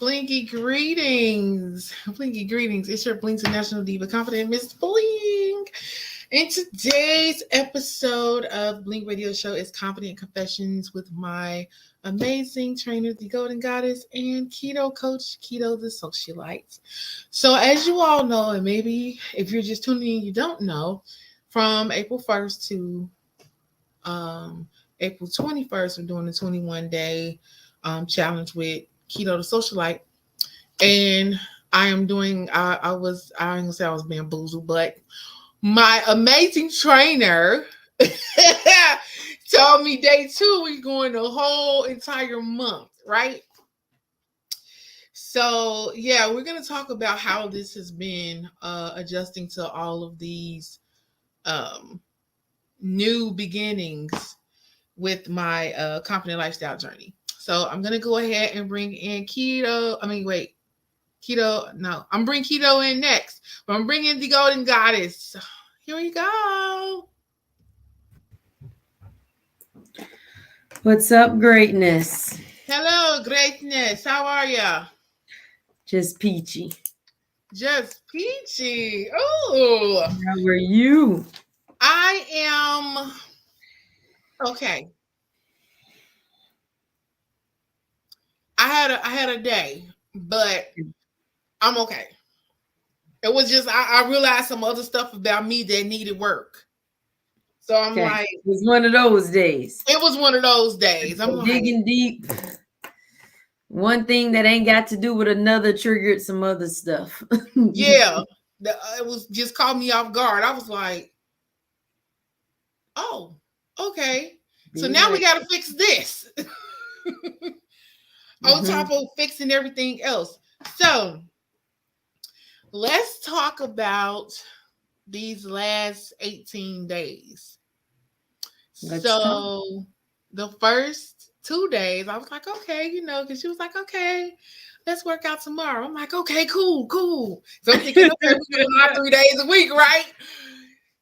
Blinky greetings. Blinky greetings. It's your Blink International Diva Confident Miss Blink. And today's episode of Blink Radio Show is Confident Confessions with my amazing trainer, the Golden Goddess, and Keto Coach, Keto the Socialite. So as you all know, and maybe if you're just tuning in, you don't know, from April 1st to April 21st, we're doing the 21-day challenge with Keto the Socialite. And I am doing, I ain't gonna say I was bamboozled, but my amazing trainer told me day 2, we're going the whole entire month, right? So, yeah, we're going to talk about how this has been adjusting to all of these new beginnings with my confident lifestyle journey. So I'm going to go ahead and bring in Keto. I'm bringing Keto in next. But I'm bringing the Golden Goddess. Here we go. What's up, greatness? Hello, greatness. How are ya? Just peachy. Just peachy. Oh. How are you? I am okay. I had a day, but I'm okay. It was just I realized some other stuff about me that needed work. So I'm like, it was one of those days. It was one of those days. I'm digging deep. One thing that ain't got to do with another triggered some other stuff. Yeah, it was just caught me off guard. I was like, oh, okay. So now we got to fix this on top of fixing everything else. So let's talk about these last 18 days. The first 2 days, I was like, okay, because she was like, okay, let's work out tomorrow. I'm like, okay, cool. So I'm thinking, okay, we're going to do 3 days a week, right?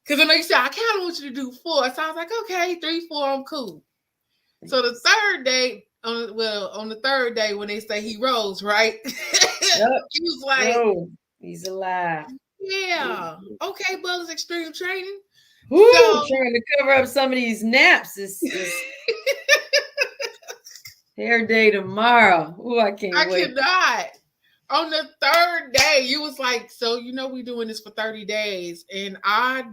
Because I know you said, I kind of want you to do 4. So I was like, okay, 3, 4, I'm cool. So the third day, on the third day when they say he rose, right? Yep. He was like, oh, he's alive. Yeah. Okay, Buzz Extreme Training. Woo, trying to cover up some of these naps. It's hair day tomorrow. Ooh, I can't wait. I cannot. On the third day, you was like, so we're doing this for 30 days. And I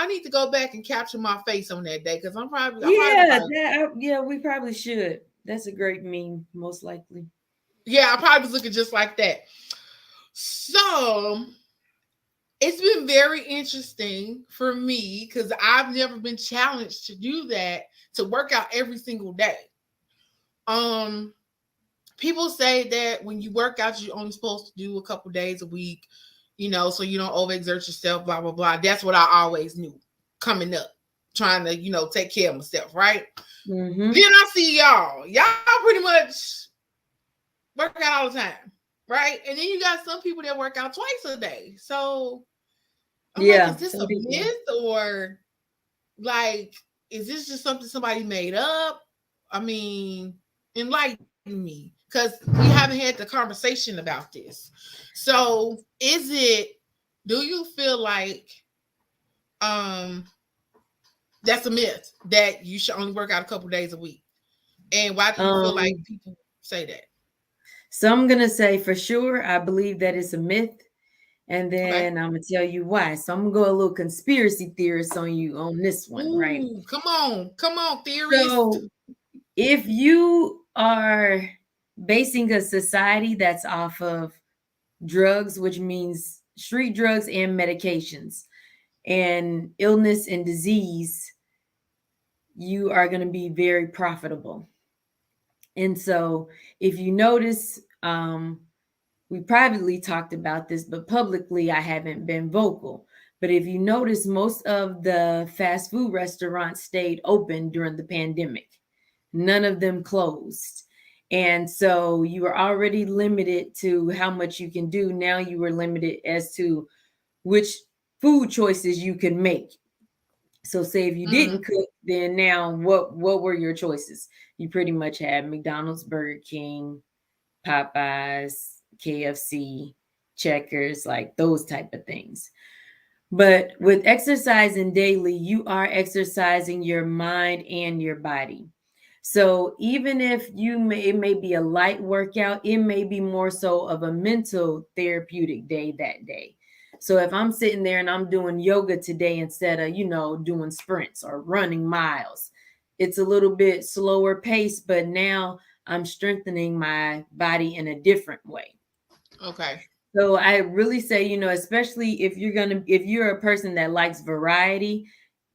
need to go back and capture my face on that day because I'm probably we probably should. That's a great meme, most likely. Yeah, I probably was looking just like that. So it's been very interesting for me because I've never been challenged to do that, to work out every single day. People say that when you work out, you're only supposed to do a couple days a week, so you don't overexert yourself, blah, blah, blah. That's what I always knew coming up, trying to, take care of myself, right? Mm-hmm. Then I see y'all pretty much work out all the time, right? And then you got some people that work out twice a day. So I'm like, is this a myth or like, is this just something somebody made up? I mean, enlighten me because we haven't had the conversation about this. So do you feel like that's a myth that you should only work out a couple days a week? And why do you feel like people say that? So I'm going to say for sure, I believe that it's a myth. And then I'm going to tell you why. So I'm going to go a little conspiracy theorist on you on this one, Ooh, right? Come on, theorist. So if you are basing a society that's off of drugs, which means street drugs and medications and illness and disease, you are going to be very profitable. And so if you notice, we privately talked about this, but publicly I haven't been vocal. But if you notice, most of the fast food restaurants stayed open during the pandemic. None of them closed. And so you were already limited to how much you can do. Now you were limited as to which food choices you can make. So say if you didn't cook, then now what were your choices? You pretty much had McDonald's, Burger King, Popeyes, KFC, Checkers, like those type of things. But with exercising daily, you are exercising your mind and your body. So even if it may be a light workout, it may be more so of a mental therapeutic day that day. So if I'm sitting there and I'm doing yoga today instead of, doing sprints or running miles, it's a little bit slower pace, but now I'm strengthening my body in a different way. Okay. So I really say, especially if you're a person that likes variety,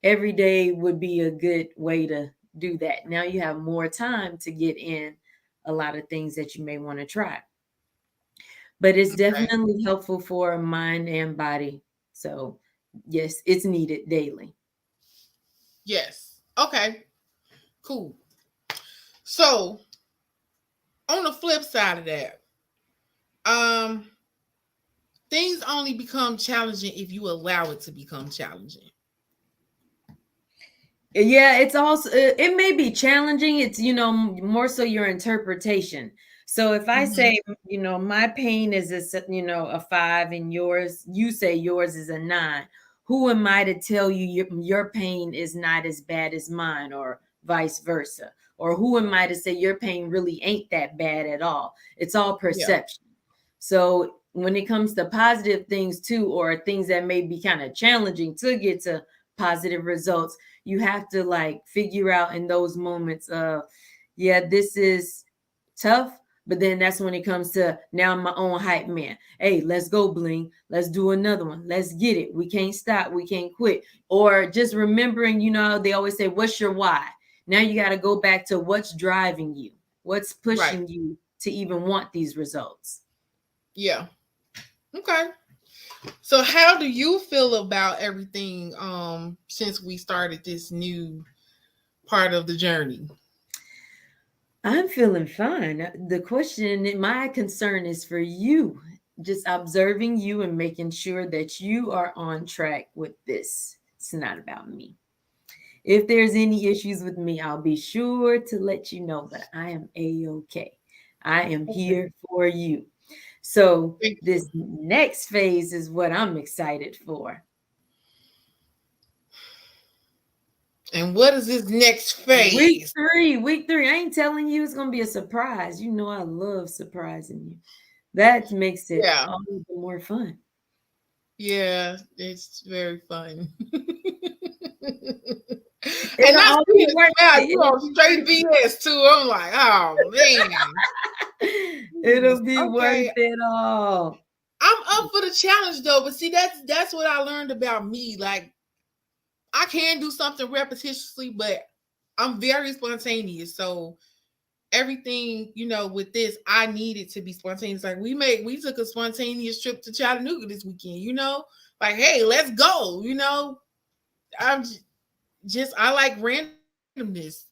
every day would be a good way to do that. Now you have more time to get in a lot of things that you may want to try. But it's definitely helpful for mind and body. So yes, it's needed daily. Yes. Okay. Cool. So on the flip side of that, things only become challenging if you allow it to become challenging. Yeah, it's also, it may be challenging. It's, more so your interpretation. So if I say, my pain is a 5 and you say yours is a 9, who am I to tell you your pain is not as bad as mine, or vice versa? Or who am I to say your pain really ain't that bad at all? It's all perception. Yeah. So when it comes to positive things too, or things that may be kind of challenging to get to positive results, you have to like figure out in those moments of, yeah, this is tough. But then that's when it comes to, now I'm my own hype man. Hey, let's go, Bling. Let's do another one. Let's get it. We can't stop. We can't quit. Or just remembering, they always say, what's your why? Now you got to go back to what's driving you. What's pushing you to even want these results. Yeah. Okay. So how do you feel about everything since we started this new part of the journey? I'm feeling fine. The question, my concern is for you, just observing you and making sure that you are on track with this. It's not about me. If there's any issues with me, I'll be sure to let you know, but I am A-okay. I am here for you. So this next phase is what I'm excited for. And what is this next phase? Week three. I ain't telling you, it's going to be a surprise. You know I love surprising you. That makes it all the more fun. Yeah, it's very fun. And I see it. You on straight BS too. I'm like, oh man. It'll be worth it all. I'm up for the challenge though, but see, that's what I learned about me. Like, I can do something repetitiously, but I'm very spontaneous. So everything, with this, I needed to be spontaneous. Like we took a spontaneous trip to Chattanooga this weekend, like, hey, let's go, I'm just, I like randomness.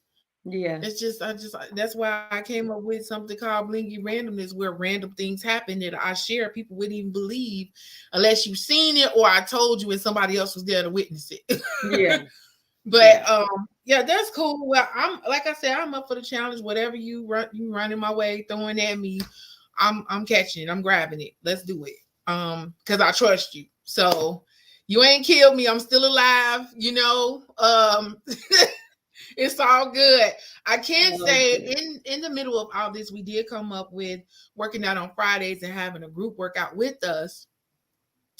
Yeah. That's why I came up with something called Blingy Randomness, where random things happen that I share. People wouldn't even believe unless you've seen it or I told you and somebody else was there to witness it. Yeah. But that's cool. Well, I'm like I said, I'm up for the challenge. Whatever you running my way, throwing at me, I'm catching it. I'm grabbing it. Let's do it. Because I trust you. So you ain't killed me. I'm still alive. It's all good. I can say in the middle of all this, we did come up with working out on Fridays and having a group workout with us.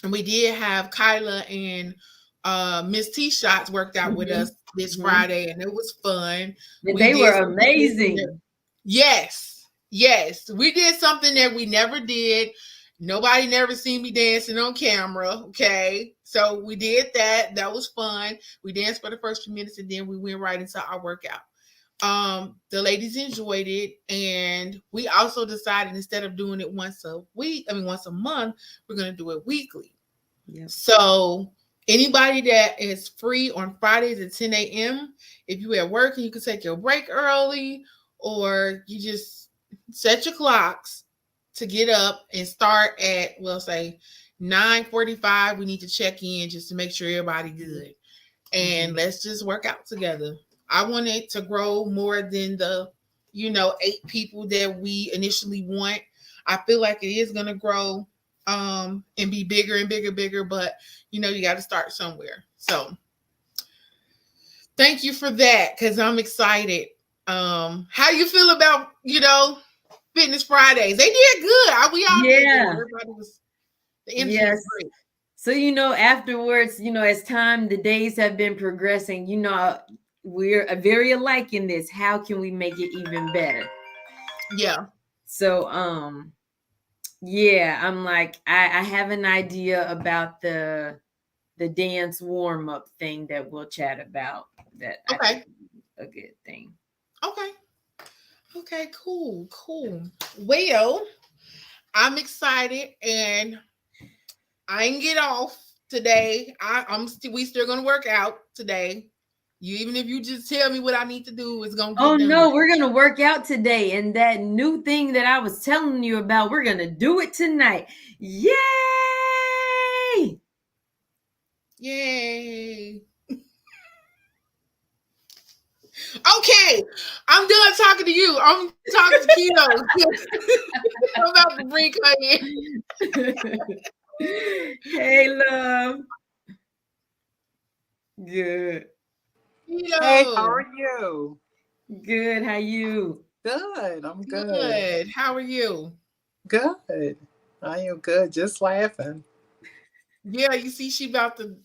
And we did have Kyla and Miss T Shots worked out with us this Friday, and it was fun. They were amazing. Yes. We did something that we never did. Nobody never seen me dancing on camera. Okay. So we did that. That was fun. We danced for the first few minutes and then we went right into our workout. The ladies enjoyed it, and we also decided instead of doing it once a month, we're going to do it weekly. Yep. So anybody that is free on Fridays at 10 a.m., if you're at work and you can take your break early, or you just set your clocks to get up and start at, say 9:45. We need to check in just to make sure everybody good. And let's just work out together. I want it to grow more than the 8 people that we initially want. I feel like it is going to grow and be bigger and bigger, but you got to start somewhere. So thank you for that, because I'm excited. How you feel about Fitness Fridays? They did good. We all did good. Everybody was, the energy was great. So afterwards, as the days have been progressing, we're very alike in this. How can we make it even better? Yeah. So I'm like, I have an idea about the dance warm-up thing that we'll chat about. That okay, a good thing. Okay, cool. Well, I'm excited, and I ain't get off today. We still gonna work out today. Even if you just tell me what I need to do, it's gonna get done. No, we're gonna work out today, and that new thing that I was telling you about, we're gonna do it tonight. Yay! Okay, I'm done talking to you. I'm talking to Keto. I'm about to bring her in. Hey, love. Good. Keto. Hey, how are you? Good. How you? Good. I'm good. How are you? Good. I am good. Just laughing. Yeah, you see, she about to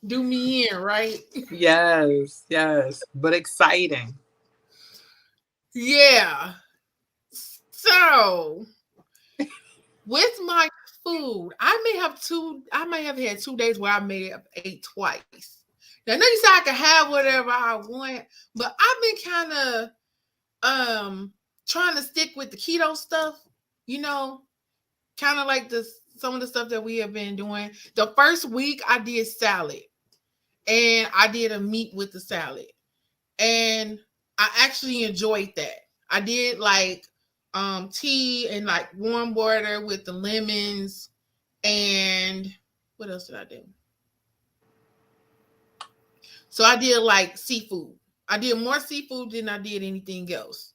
do me in, right? Yes. But exciting. Yeah. So, with my food, I may have had 2 days where I may have ate twice. Now, I know you said I can have whatever I want, but I've been kind of trying to stick with the keto stuff, kind of like some of the stuff that we have been doing. The first week I did salad, and I did a meat with the salad, and I actually enjoyed that. I did like tea and like warm water with the lemons, and what else did I do? So I did like seafood. I did more seafood than I did anything else.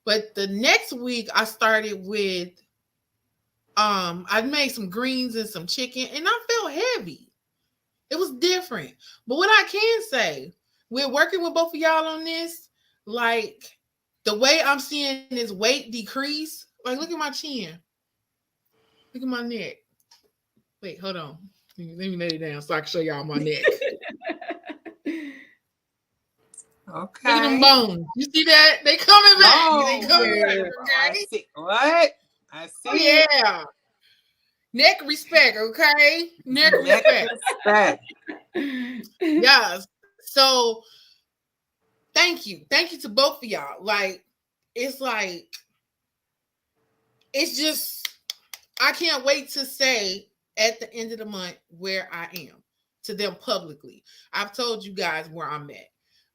But the next week I started with I made some greens and some chicken, and I felt heavy. It was different. But what I can say, we're working with both of y'all on this. Like, the way I'm seeing this weight decrease, like, look at my chin. Look at my neck. Wait, hold on. Let me lay it down so I can show y'all my neck. Okay. Look at them bones. You see that? They coming back. Oh, they coming back. Okay. I see. What? I see. Oh, yeah. Neck respect, okay? Neck respect. Yes. So thank you to both of y'all. Like, it's just, I can't wait to say at the end of the month where I am to them publicly. I've told you guys where I'm at,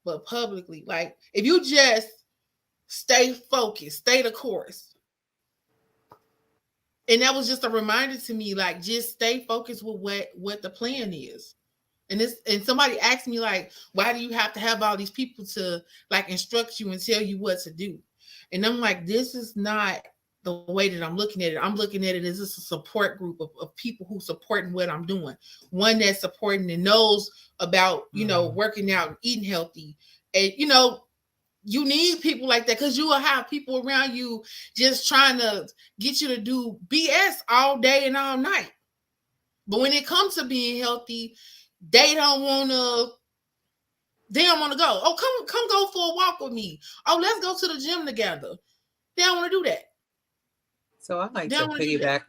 but publicly, like, if you just stay focused, stay the course. And that was just a reminder to me, like, just stay focused with what the plan is. And somebody asked me, like, why do you have to have all these people to, like, instruct you and tell you what to do? And I'm like, this is not the way that I'm looking at it. I'm looking at it as just a support group of people who supporting what I'm doing. One that's supporting and knows about, working out and eating healthy. And, you need people like that, because you will have people around you just trying to get you to do BS all day and all night. But when it comes to being healthy, they don't want to go. Oh, come go for a walk with me. Oh, let's go to the gym together. They don't want to do that. So I like to piggyback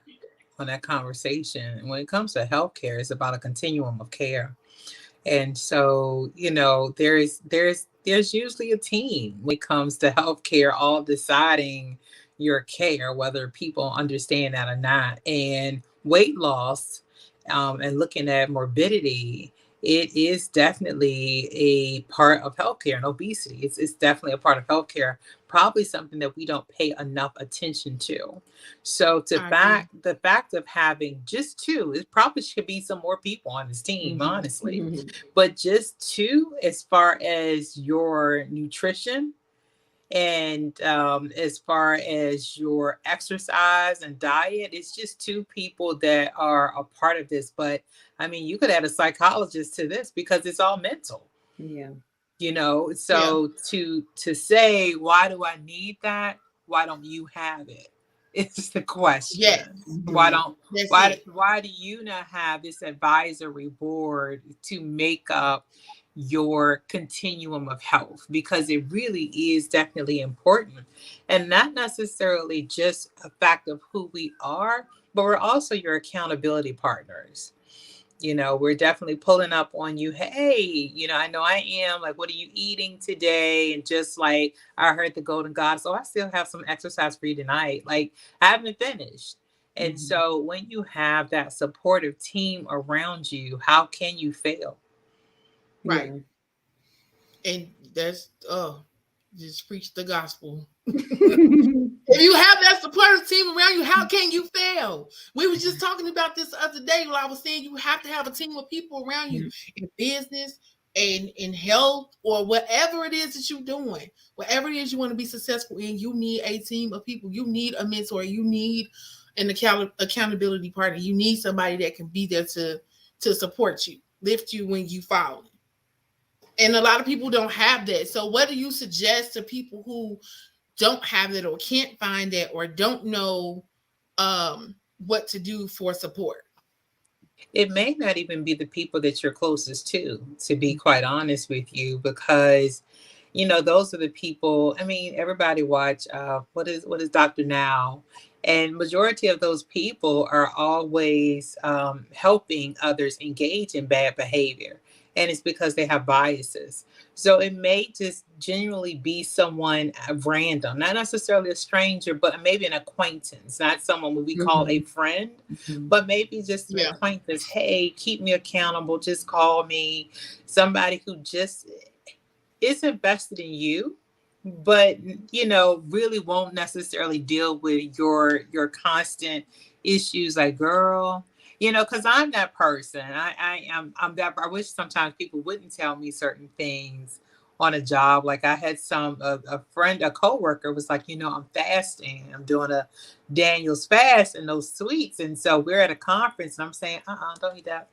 on that conversation. When it comes to healthcare, it's about a continuum of care. And so, there's usually a team when it comes to healthcare, all deciding your care, whether people understand that or not. And weight loss and looking at morbidity, it is definitely a part of healthcare, and obesity. It's definitely a part of healthcare, probably something that we don't pay enough attention to. So the fact of having just 2, it probably should be some more people on this team, honestly, but just 2 as far as your nutrition And as far as your exercise and diet, it's just two people that are a part of this. But I mean, you could add a psychologist to this because it's all mental. Yeah. You know, so to say, why do I need that? Why don't you have it? It's the question. Yes. Why don't That's why it. why do you not have this advisory board to make up your continuum of health? Because it really is definitely important, and not necessarily just a fact of who we are, but we're also your accountability partners. You know, we're definitely pulling up on you. Hey, you know I am. Like, what are you eating today? And just like I heard the Golden Goddess, I still have some exercise for you tonight. Like, I haven't finished. And so when you have that supportive team around you, how can you fail? Right. Yeah. And that's just preach the gospel. If you have that supportive team around you, how can you fail? We were just talking about this the other day when I was saying you have to have a team of people around you in business and in health or whatever it is that you're doing. Whatever it is you want to be successful in, you need a team of people. You need a mentor. You need an accountability partner. You need somebody that can be there to support you, lift you when you fall. And a lot of people don't have that. So what do you suggest to people who don't have it or can't find it or don't know what to do for support? It may not even be the people that you're closest to be quite honest with you, because you know those are the people. I mean, everybody watch what is Dr. Now, and majority of those people are always helping others engage in bad behavior, and it's because they have biases. So it may just genuinely be someone random, not necessarily a stranger, but maybe an acquaintance, not someone we call a friend, but maybe just an acquaintance. Hey, keep me accountable. Just call me. Somebody who just is invested in you, but you know, really won't necessarily deal with your constant issues. Like, girl, you know, because I'm that person. I'm that. I wish sometimes people wouldn't tell me certain things on a job. Like I had a friend, a coworker was like, you know, I'm fasting. I'm doing a Daniel's fast and those sweets. And so we're at a conference, and I'm saying, don't eat that.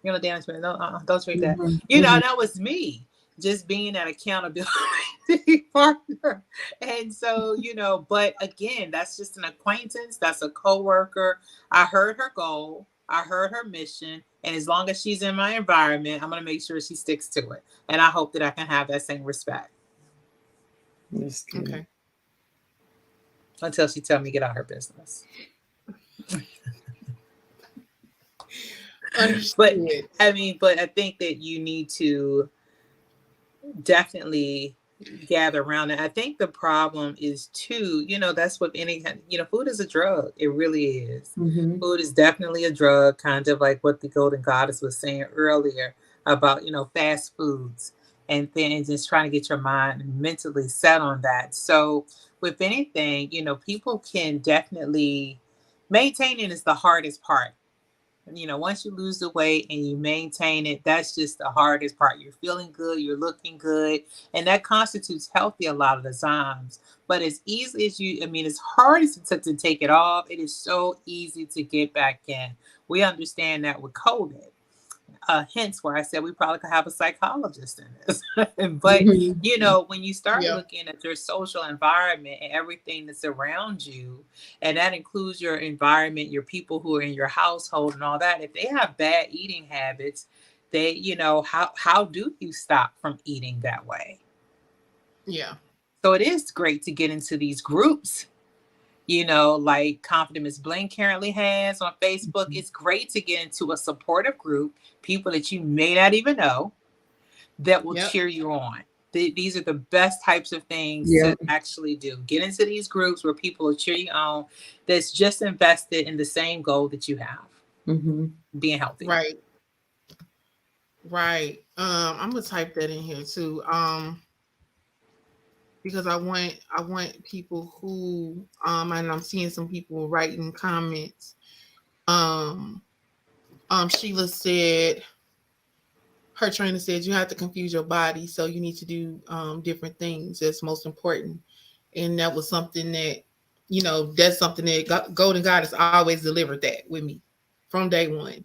You're gonna dance with me. No, don't drink that. You know, that was me just being that accountability partner. And so, you know, but again, that's just an acquaintance. That's a coworker. I heard her goal. I heard her mission. And as long as she's in my environment, I'm going to make sure she sticks to it. And I hope that I can have that same respect. Okay. Until she tells me to get out of her business. Understood. But I think that you need to definitely gather around it. I think the problem is too, you know, that's what any kind, you know, food is a drug. It really is. Food is definitely a drug, kind of like what the Golden Goddess was saying earlier about, you know, fast foods and things, just trying to get your mind mentally set on that. So with anything, you know, people can definitely maintaining is the hardest part. You know, once you lose the weight and you maintain it, that's just the hardest part. You're feeling good, you're looking good, and that constitutes healthy a lot of the times. But as easy as as hard as it took to take it off, it is so easy to get back in. We understand that with COVID. Hence where I said we probably could have a psychologist in this. But you know, when you start looking at your social environment and everything that's around you, and that includes your environment, your people who are in your household and all that, if they have bad eating habits, they, you know, how do you stop from eating that way? Yeah. So it is great to get into these groups, you know, like Confident Miss Bling currently has on Facebook. It's great to get into a supportive group, people that you may not even know, that will cheer you on. These are the best types of things to actually do. Get into these groups where people will cheer you on, that's just invested in the same goal that you have, being healthy. Right. I'm gonna type that in here too. Because I want people who and I'm seeing some people writing comments. Sheila said, her trainer said you have to confuse your body, so you need to do different things. That's most important. And that was something that, that's something that Golden God has always delivered that with me from day one.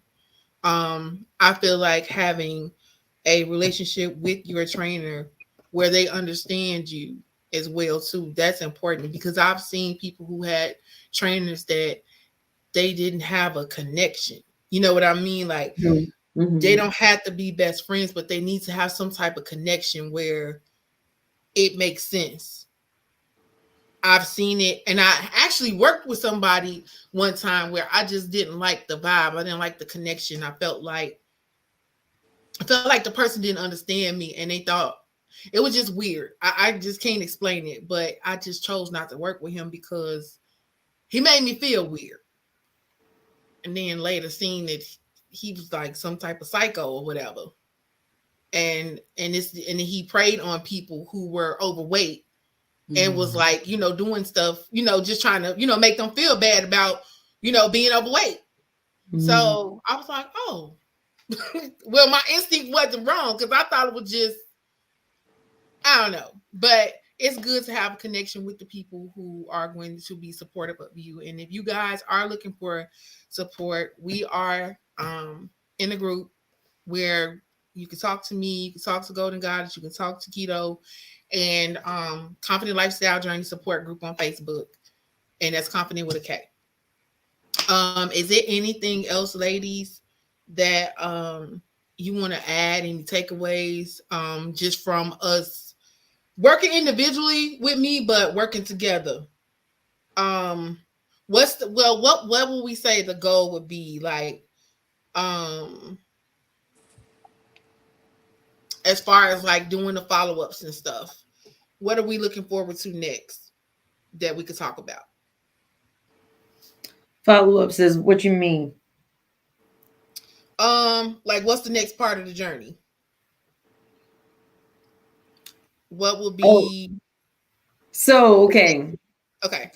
I feel like having a relationship with your trainer where they understand you as well too. That's important because I've seen people who had trainers that they didn't have a connection. You know what I mean? Like they don't have to be best friends, but they need to have some type of connection where it makes sense. I've seen it, and I actually worked with somebody one time where I just didn't like the vibe. I didn't like the connection. I felt like the person didn't understand me, and they thought it was just weird. I just can't explain it, but I just chose not to work with him because he made me feel weird. And then later, seeing that he was like some type of psycho or whatever, and he preyed on people who were overweight and was like, doing stuff, just trying to, make them feel bad about, being overweight. So I was like, oh, well, my instinct wasn't wrong because I thought it was just, I don't know. But it's good to have a connection with the people who are going to be supportive of you. And if you guys are looking for support, we are in a group where you can talk to me, you can talk to Golden Goddess, you can talk to Keto, and Confident Lifestyle Journey Support Group on Facebook. And that's Confident with a K. Is there anything else, ladies, that you want to add? Any takeaways just from us working individually with me, but working together? What will we say the goal would be? Like, as far as like doing the follow-ups and stuff, what are we looking forward to next that we could talk about? Follow-ups is what you mean? Like what's the next part of the journey? What will be so okay. Okay.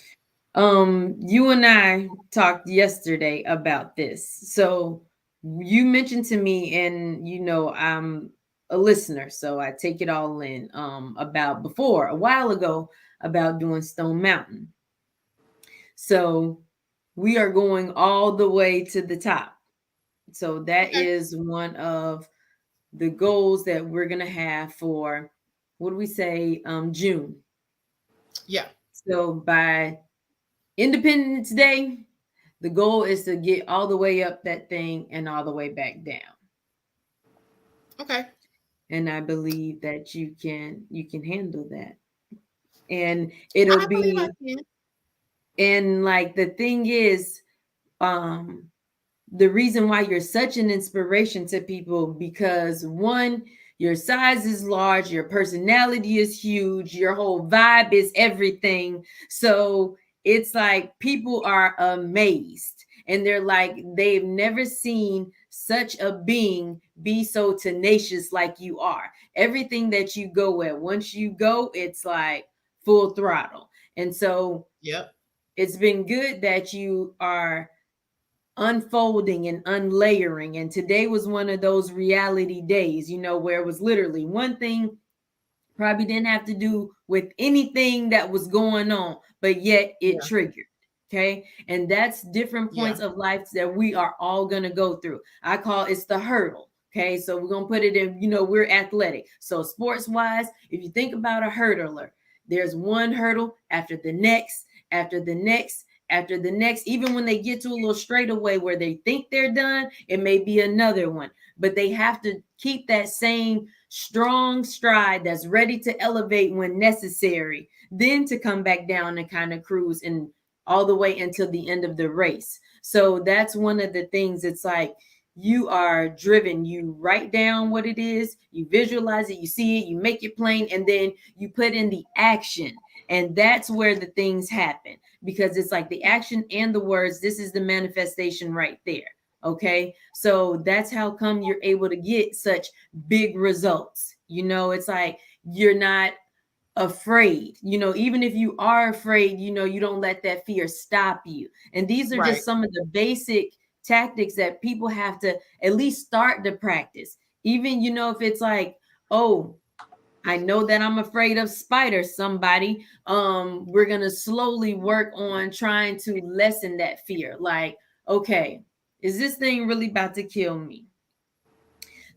You and I talked yesterday about this. So you mentioned to me, and I'm a listener, so I take it all in. About before a while ago about doing Stone Mountain. So we are going all the way to the top. So that is one of the goals that we're gonna have for, what do we say, June. Yeah. So by Independence Day, the goal is to get all the way up that thing and all the way back down. Okay. And I believe that you can handle that. And it'll be, and like the thing is, the reason why you're such an inspiration to people, because one, your size is large, your personality is huge, your whole vibe is everything. So it's like people are amazed and they're like, they've never seen such a being be so tenacious like you are. Everything that you go at, once you go, it's like full throttle. And so it's been good that you are unfolding and unlayering. And today was one of those reality days, where it was literally one thing probably didn't have to do with anything that was going on, but yet it triggered. Okay. And that's different points of life that we are all going to go through. I call it's the hurdle. Okay. So we're going to put it in, we're athletic. So sports wise, if you think about a hurdler, there's one hurdle after the next, after the next, after the next. Even when they get to a little straightaway where they think they're done, it may be another one, but they have to keep that same strong stride that's ready to elevate when necessary, then to come back down and kind of cruise and all the way until the end of the race. So that's one of the things. It's like you are driven, you write down what it is, you visualize it, you see it, you make it plain, and then you put in the action. And that's where the things happen, because it's like the action and the words. This is the manifestation right there. Okay. So that's how come you're able to get such big results. It's like you're not afraid, even if you are afraid, you don't let that fear stop you. And these are just some of the basic tactics that people have to at least start to practice. Even, if it's like, oh, I know that I'm afraid of spiders, somebody. We're going to slowly work on trying to lessen that fear. Like, okay, is this thing really about to kill me?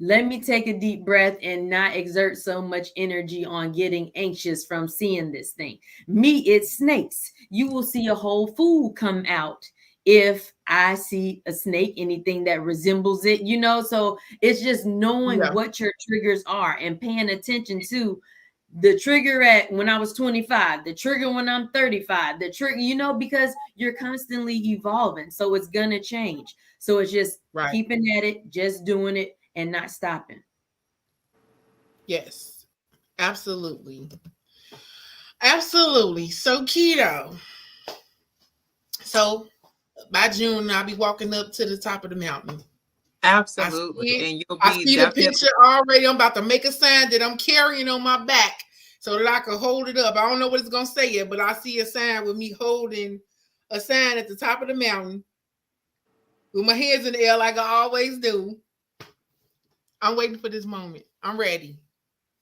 Let me take a deep breath and not exert so much energy on getting anxious from seeing this thing. Me, it's snakes. You will see a whole food come out if I see a snake, anything that resembles it, you know. So it's just knowing what your triggers are and paying attention to the trigger at when I was 25, the trigger when I'm 35, the trigger, you know, because you're constantly evolving. So it's gonna change. So it's just keeping at it, just doing it, and not stopping. Yes, absolutely. Absolutely. So keto. So by June, I'll be walking up to the top of the mountain. Absolutely. And I see the picture already. I'm about to make a sign that I'm carrying on my back so that I can hold it up. I don't know what it's going to say yet, but I see a sign with me holding a sign at the top of the mountain with my hands in the air like I always do. I'm waiting for this moment. I'm ready.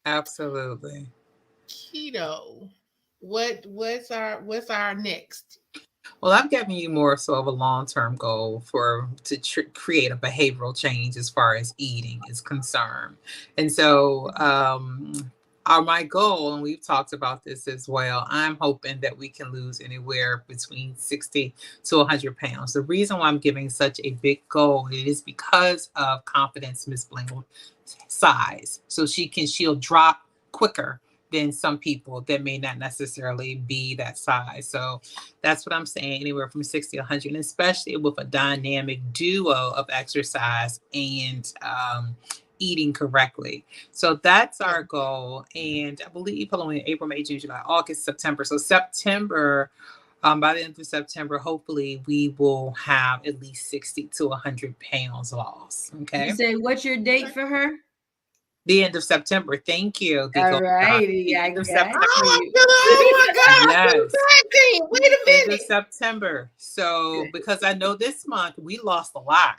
Absolutely. Keto. What's our next? Well, I've given you more so of a long-term goal to create a behavioral change as far as eating is concerned. And so my goal, and we've talked about this as well, I'm hoping that we can lose anywhere between 60 to 100 pounds. The reason why I'm giving such a big goal is because of Confident's Miss Blingle size. So she'll drop quicker than some people that may not necessarily be that size. So that's what I'm saying, anywhere from 60 to 100, and especially with a dynamic duo of exercise and eating correctly. So that's our goal. And I believe following April, May, June, July, August, September. So September, by the end of September, hopefully we will have at least 60 to 100 pounds lost. Okay. You say, what's your date for her? The end of September. Thank you. All righty. I got you. Oh my God. Yes. Wait a minute. End of September. So because I know this month we lost a lot.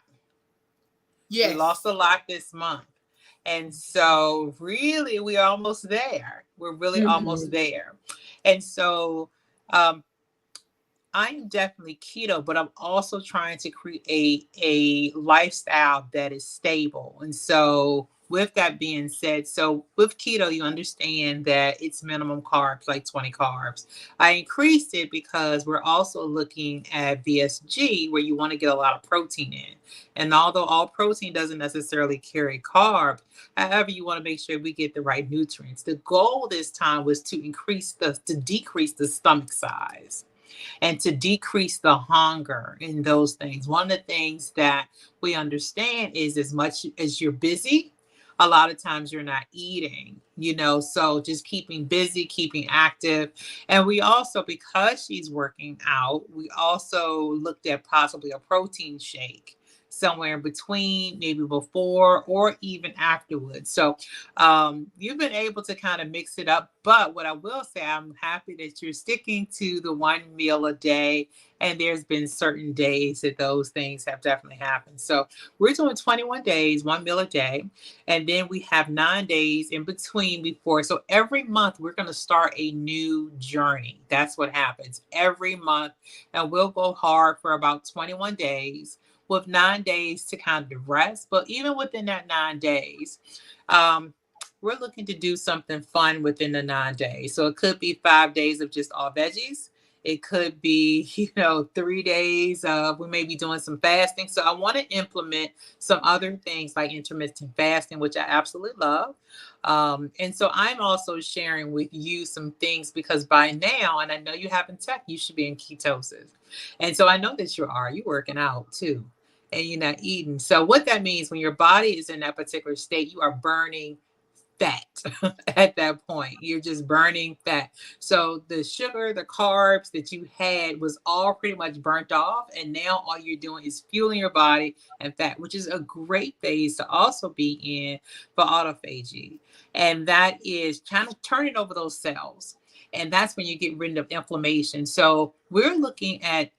Yes. We lost a lot this month. And so really we're almost there. We're really almost there. And so I am definitely keto, but I'm also trying to create a lifestyle that is stable. And so with that being said, so with keto, you understand that it's minimum carbs, like 20 carbs. I increased it because we're also looking at VSG, where you want to get a lot of protein in. And although all protein doesn't necessarily carry carbs, however, you want to make sure we get the right nutrients. The goal this time was to decrease the stomach size and to decrease the hunger in those things. One of the things that we understand is as much as you're busy, a lot of times you're not eating, you know, so just keeping busy, keeping active. And we also, because she's working out, we also looked at possibly a protein shake somewhere in between, maybe before or even afterwards. So you've been able to kind of mix it up. But what I will say, I'm happy that you're sticking to the one meal a day. And there's been certain days that those things have definitely happened. So we're doing 21 days, one meal a day. And then we have 9 days in between before. So every month we're going to start a new journey. That's what happens every month. And we'll go hard for about 21 days with 9 days to kind of rest. But even within that 9 days, we're looking to do something fun within the 9 days. So it could be 5 days of just all veggies. It could be, 3 days of, we may be doing some fasting. So I want to implement some other things like intermittent fasting, which I absolutely love. And so I'm also sharing with you some things because by now, and I know you haven't checked, you should be in ketosis. And so I know that you're working out too, and you're not eating. So what that means, when your body is in that particular state, you are burning fat at that point. You're just burning fat. So the sugar, the carbs that you had was all pretty much burnt off. And now all you're doing is fueling your body and fat, which is a great phase to also be in for autophagy. And that is kind of turning over those cells. And that's when you get rid of inflammation. So we're looking at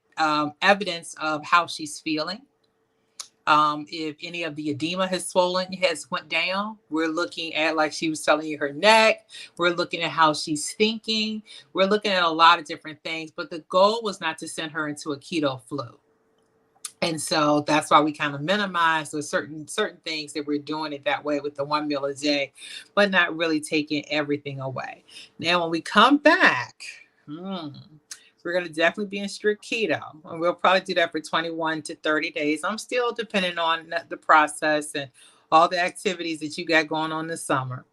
evidence of how she's feeling. If any of the edema has went down, we're looking at, like she was telling you, her neck. We're looking at how she's thinking. We're looking at a lot of different things. But the goal was not to send her into a keto flu. And so that's why we kind of minimize the certain things that we're doing it that way with the 1 meal a day, but not really taking everything away. Now, when we come back, we're going to definitely be in strict keto. And we'll probably do that for 21 to 30 days. I'm still depending on the process and all the activities that you got going on this summer.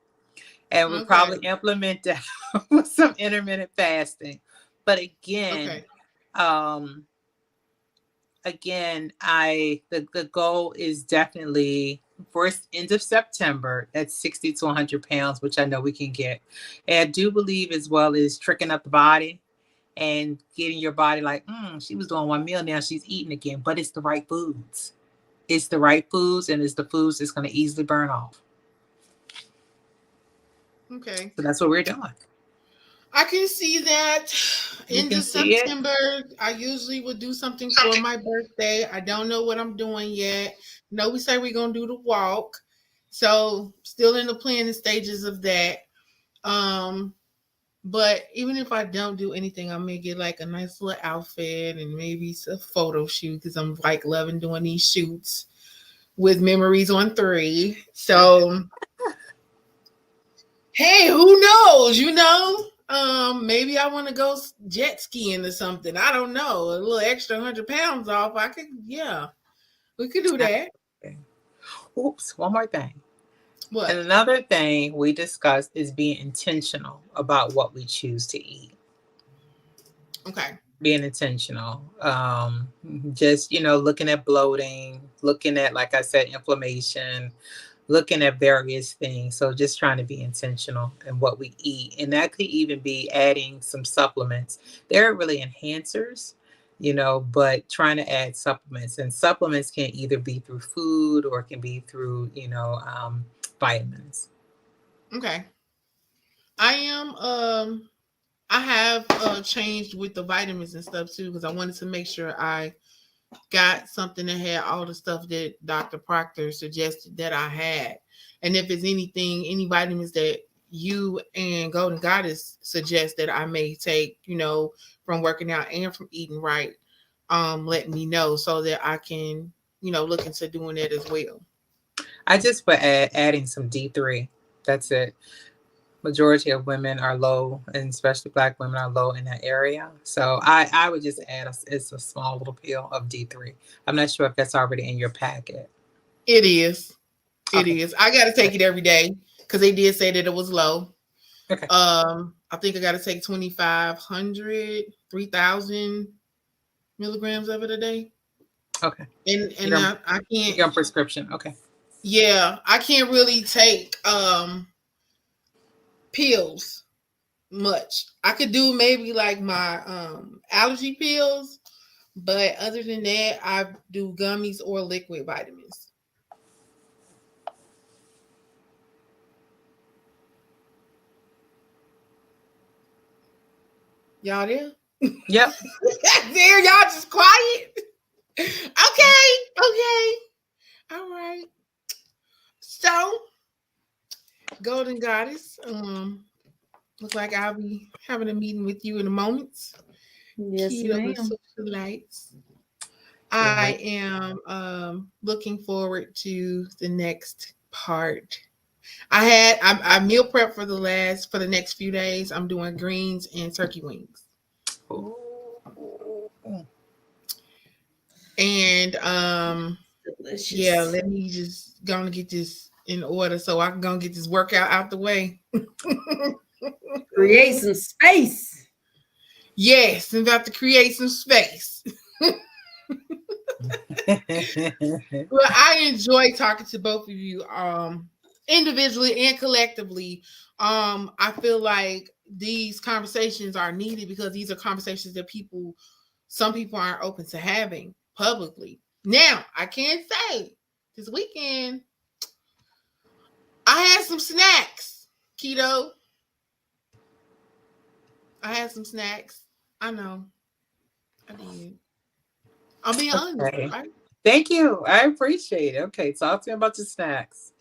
And we'll probably implement that with some intermittent fasting. But again, the goal is definitely first end of September, that's 60 to 100 pounds, which I know we can get. And I do believe as well is tricking up the body and getting your body like, she was doing 1 meal, now she's eating again. But it's the right foods. It's the right foods, and it's the foods that's going to easily burn off. Okay. So that's what we're doing. I can see that. End of September, I usually would do something for my birthday. I don't know what I'm doing yet. No, we say we're going to do the walk. So still in the planning stages of that. But even if I don't do anything, I may get like a nice little outfit and maybe a photo shoot, because I'm like loving doing these shoots with memories on 3. So, hey, who knows, maybe I want to go jet skiing or something. I don't know. A little extra 100 pounds off. We could do that. Oops, one more thing. What? And another thing we discussed is being intentional about what we choose to eat. Okay. Being intentional. Just, looking at bloating, looking at, like I said, inflammation, looking at various things. So just trying to be intentional in what we eat. And that could even be adding some supplements. They're really enhancers, but trying to add supplements. And supplements can either be through food or it can be through, vitamins. Okay. I have changed with the vitamins and stuff too, because I wanted to make sure I got something that had all the stuff that Dr. Proctor suggested that I had. And if it's any vitamins that you and Golden Goddess suggest that I may take, from working out and from eating right, let me know so that I can, look into doing that as well. I just put adding some D3. That's it. Majority of women are low, and especially Black women are low in that area. So I would just add it's a small little pill of D3. I'm not sure if that's already in your packet. It is. It is. I got to take it every day because they did say that it was low. Okay. I think I got to take 2,500, 3,000 milligrams of it a day. Okay. And I can't. You're on prescription. Okay. Yeah, I can't really take pills much. I could do maybe like my allergy pills, but other than that, I do gummies or liquid vitamins. Y'all there? Yep. There, y'all just quiet. Okay. All right. So, Golden Goddess, looks like I'll be having a meeting with you in a moment. Yes, ma'am. Socialites. I am looking forward to the next part. I meal prep for the next few days. I'm doing greens and turkey wings. Ooh. And delicious. Yeah, let me just gonna get this in order so I can go get this workout out the way. Create some space. Yes, I'm about to create some space. Well, I enjoy talking to both of you individually and collectively. I feel like these conversations are needed because these are conversations that some people aren't open to having publicly. Now, I can say this weekend I had some snacks, Keto. I had some snacks. I know. I did. I'm being honest, right? Thank you. I appreciate it. Okay, talk to me about your snacks.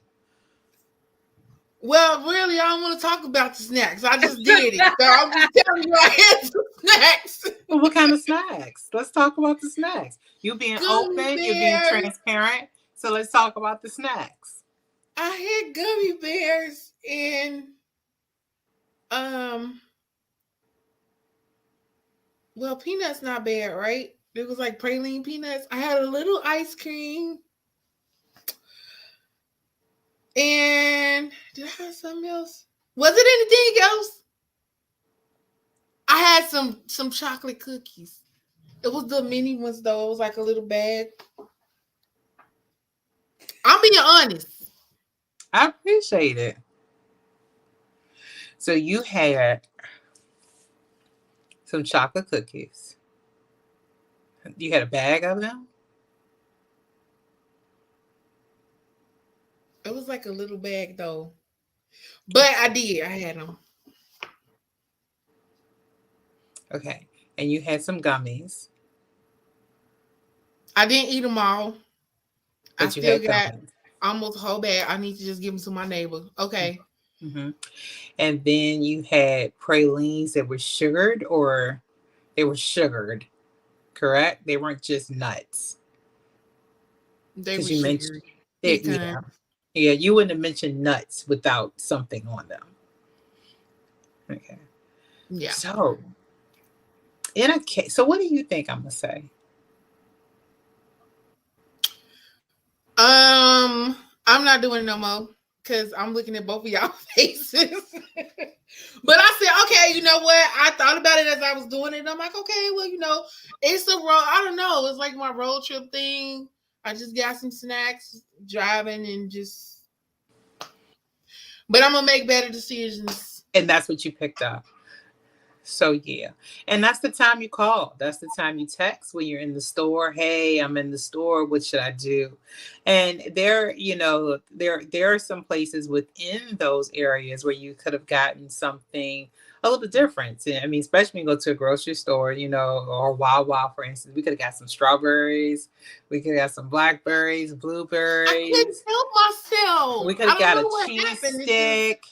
Well, really, I don't want to talk about the snacks. I just did it. So I'm just telling you I had some snacks. Well, what kind of snacks? Let's talk about the snacks. You being Gummy open, you're being bears. transparent. So let's talk about the snacks. I had gummy bears and well, peanuts not bad, right? It was like praline peanuts. I had a little ice cream. And did I have something else? Was it anything else? I had some chocolate cookies. It was the mini ones though. It was like a little bag. I'm being honest. I appreciate it. So you had some chocolate cookies. You had a bag of them? It was like a little bag though. But I did. I had them. Okay. And you had some gummies. I didn't eat them all. But I still got gummies. Almost a whole bag. I need to just give them to my neighbor. Okay. Mm-hmm. And then you had pralines that were sugared, or they were sugared, correct? They weren't just nuts. They were sugared. Yeah, you wouldn't have mentioned nuts without something on them. Okay. Yeah. So, in a case, so what do you think I'm gonna say? I'm not doing it no more because I'm looking at both of y'all faces. But I said, okay, you know what? I thought about it as I was doing it. And I'm like, okay, well, it's a road. I don't know. It's like my road trip thing. I just got some snacks, driving, and just. But I'm gonna make better decisions. And that's what you picked up. So yeah, and that's the time you call. That's the time you text when you're in the store. Hey, I'm in the store. What should I do? And there are some places within those areas where you could have gotten something a little different. I mean, especially when you go to a grocery store, or Wawa, for instance, we could have got some strawberries. We could have got some blackberries, blueberries. I couldn't help myself. We could have got a cheese stick.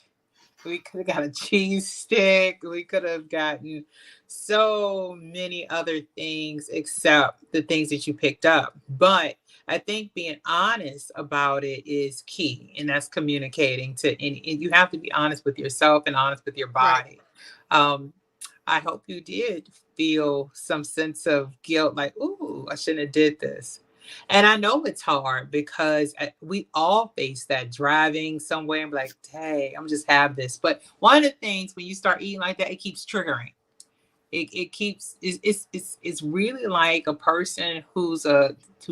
We could have got a cheese stick. We could have gotten so many other things except the things that you picked up. But I think being honest about it is key. And that's communicating and you have to be honest with yourself and honest with your body. Right. I hope you did feel some sense of guilt, like, ooh, I shouldn't have did this. And I know it's hard because we all face that, driving somewhere and be like, hey, I'm just have this. But one of the things when you start eating like that, it keeps triggering. It's really like a person who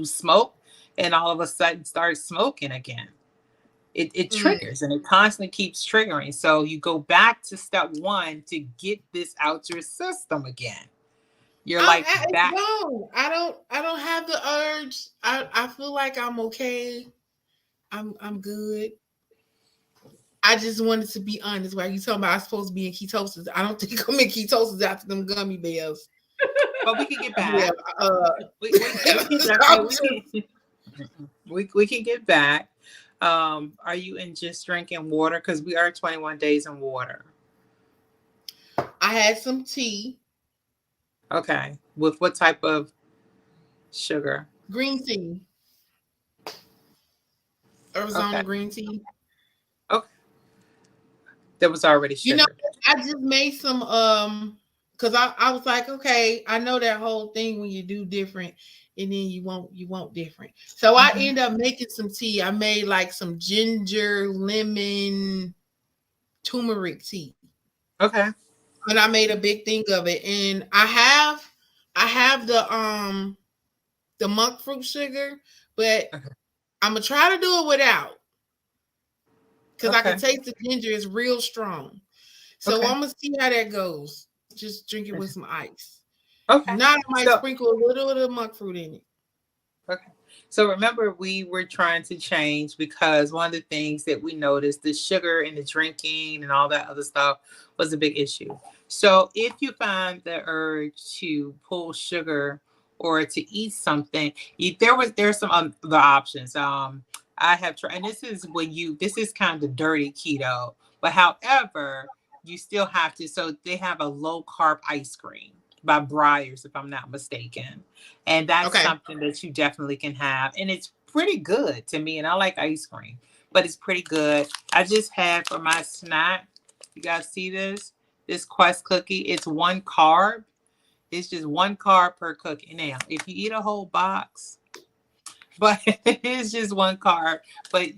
smoked and all of a sudden starts smoking again. It triggers and it constantly keeps triggering. So you go back to step one to get this out your system again. You're like back. No, I don't have the urge. I feel like I'm okay. I'm good. I just wanted to be honest. While you talking about I'm supposed to be in ketosis, I don't think I'm in ketosis after them gummy bears. But we can get back. We can get back. Are you in just drinking water? Because we are 21 days in water. I had some tea. Okay. With what type of sugar? Green tea. Arizona green tea. Okay. That was already sugar. I just made some because I was like, okay, I know that whole thing when you do different and then you won't different. So I end up making some tea. I made like some ginger, lemon, turmeric tea. Okay. And I made a big thing of it. And I have the monk fruit sugar, but I'm gonna try to do it without. Because I can taste the ginger is real strong. So I'm gonna see how that goes. Just drink it with some ice. Okay. Now I might sprinkle a little of the monk fruit in it. Okay. So remember, we were trying to change because one of the things that we noticed, the sugar and the drinking and all that other stuff was a big issue. So if you find the urge to pull sugar or to eat something, there's some the options. I have tried, and this is kind of the dirty keto, but however, you still have to. So they have a low carb ice cream by Briars, if I'm not mistaken, and that's something that you definitely can have, and it's pretty good to me. And I like ice cream, but it's pretty good. I just had for my snack. You guys see this? This Quest cookie. It's one carb. It's just one carb per cookie. Now, if you eat a whole box, but it's just one carb, but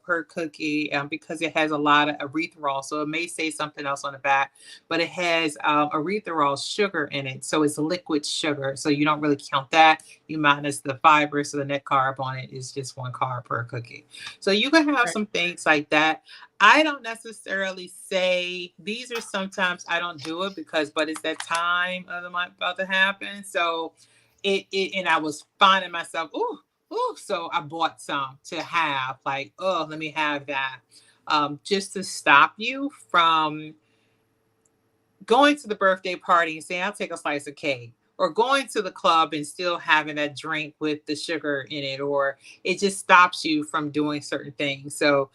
per cookie, because it has a lot of erythritol. So it may say something else on the back, but it has erythritol sugar in it. So it's liquid sugar. So you don't really count that. You minus the fiber. So the net carb on it is just one carb per cookie. So you can have some things like that. I don't necessarily say these are sometimes I don't do it but it's that time of the month about to happen. So and I was finding myself, so I bought some to have, like, let me have that, just to stop you from going to the birthday party and saying, I'll take a slice of cake, or going to the club and still having that drink with the sugar in it, or it just stops you from doing certain things. So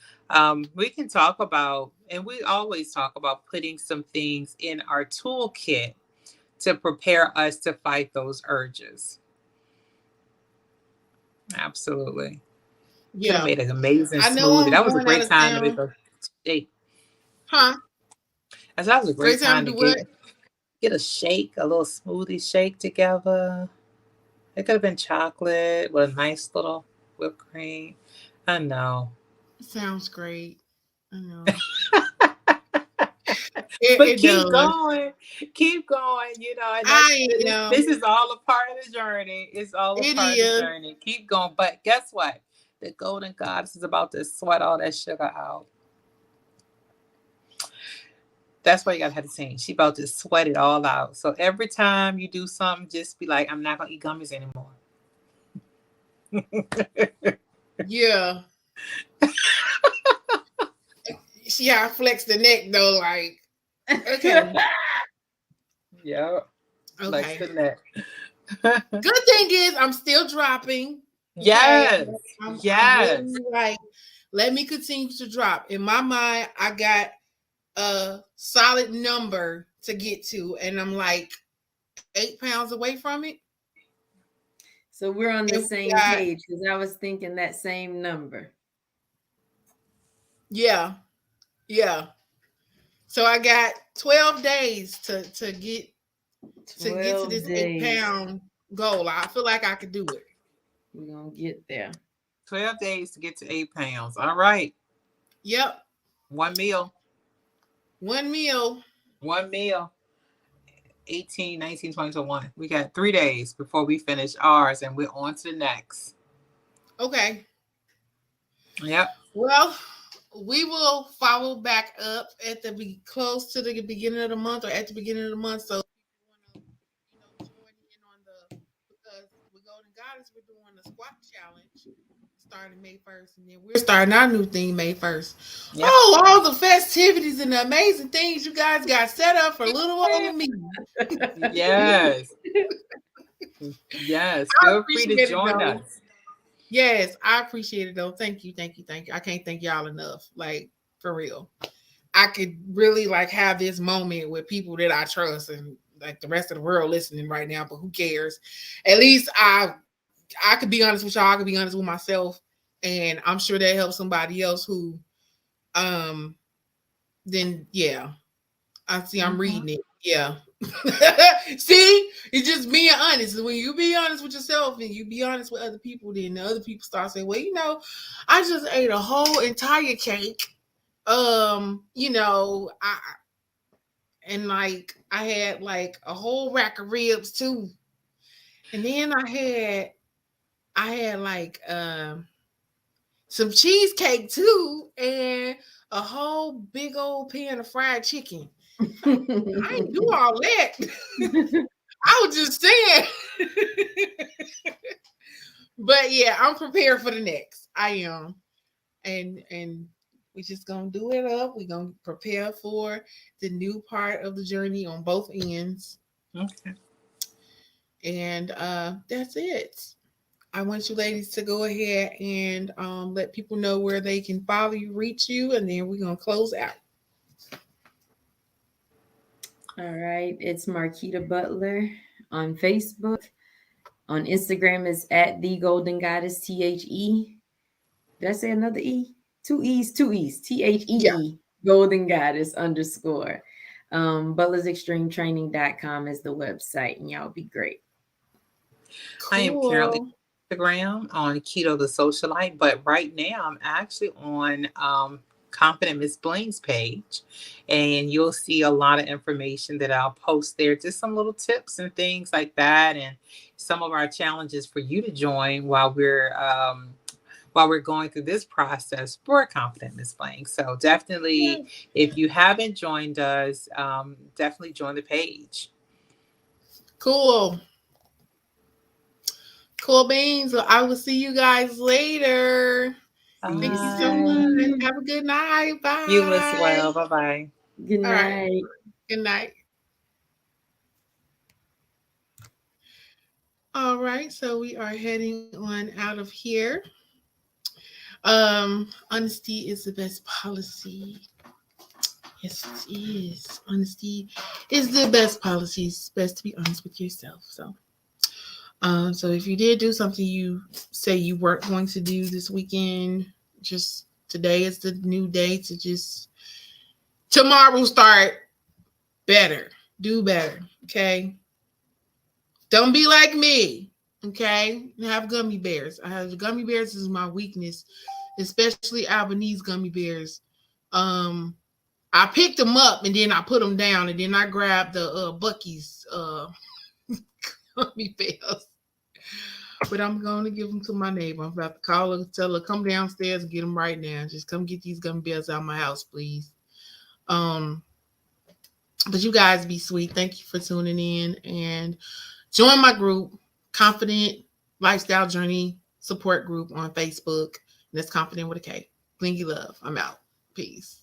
we can talk about, and we always talk about putting some things in our toolkit to prepare us to fight those urges. Absolutely. Yeah. Could have made an amazing smoothie. That was a great time to make a shake. Huh? I thought it was a great time to get a shake, a little smoothie shake together. It could have been chocolate with a nice little whipped cream. I know. Sounds great. I know. But keep going. Keep going. And this is all a part of the journey. It's all a part of the journey. Keep going. But guess what? The golden goddess is about to sweat all that sugar out. That's why you gotta have the scene. She about to sweat it all out. So every time you do something, just be like, I'm not gonna eat gummies anymore. Yeah. I flex the neck though, like, okay. Yeah. Okay. Flex the neck. Good thing is I'm still dropping. Yes. Okay? I'm really, like, let me continue to drop. In my mind, I got a solid number to get to, and I'm like 8 pounds away from it. So we're on the same page, because I was thinking that same number. Yeah. Yeah. So I got 12 days to get to this 8-pound goal. I feel like I could do it. We're gonna get there. 12 days to get to 8 pounds. All right. Yep. One meal. 18, 19, 20, 21. We got 3 days before we finish ours, and we're on to the next. Okay. Yep. Well, we will follow back up at close to the beginning of the month, or at the beginning of the month. So if you want to, join in on because with Golden Goddess, we're doing the squat challenge starting May 1st, and then we're starting our new thing May 1st. Yep. Oh, all the festivities and the amazing things you guys got set up for little old me. Yes. Yes. Feel free to join us. Yes, I appreciate it though. Thank you. I can't thank y'all enough. Like, for real. I could really like have this moment with people that I trust, and like the rest of the world listening right now, but who cares? At least I could be honest with y'all. I could be honest with myself, and I'm sure that helps somebody else who then yeah. I see I'm reading it. Yeah. See, it's just being honest. When you be honest with yourself and you be honest with other people, then the other people start saying, well, I just ate a whole entire cake. I had like a whole rack of ribs too. And then I had like some cheesecake too, and a whole big old pan of fried chicken. I didn't do all that. I was just saying. But yeah, I'm prepared for the next. I am. And we're just gonna do it up. We're gonna prepare for the new part of the journey on both ends. Okay. And that's it. I want you ladies to go ahead and let people know where they can follow you, reach you, and then we're going to close out. All right. It's Marquita Butler on Facebook. On Instagram is at the Golden Goddess, THE. Did I say another E? Two E's. Yeah. THEE, Golden Goddess _ butlersextremetraining.com is the website, and y'all be great. I am currently Cool. on Instagram on Keto the Socialite, but right now I'm actually on Confident Miss Bling's page, and you'll see a lot of information that I'll post there, just some little tips and things like that, and some of our challenges for you to join while we're going through this process for Confident Miss Bling. So definitely, if you haven't joined us, definitely join the page. Cool. Cool beans. Well, I will see you guys later. Thank you so much. Have a good night. Bye. You as well. Bye-bye. Good night. All right. Good night. All right. So we are heading on out of here. Honesty is the best policy. Yes, it is. Honesty is the best policy. It's best to be honest with yourself. So if you did do something you say you weren't going to do this weekend, just today is the new day to just tomorrow start better. Do better. Okay. Don't be like me. Okay. Have gummy bears. I have gummy bears is my weakness, especially Albanese gummy bears. I picked them up and then I put them down and then I grabbed the Buc-ee's gummy bears. But I'm going to give them to my neighbor. I'm about to call her, tell her, come downstairs and get them right now. Just come get these gummy bears out of my house, please. But you guys be sweet. Thank you for tuning in and join my group, Confident Lifestyle Journey Support Group on Facebook. And that's Confident with a K. Blingy love. I'm out. Peace.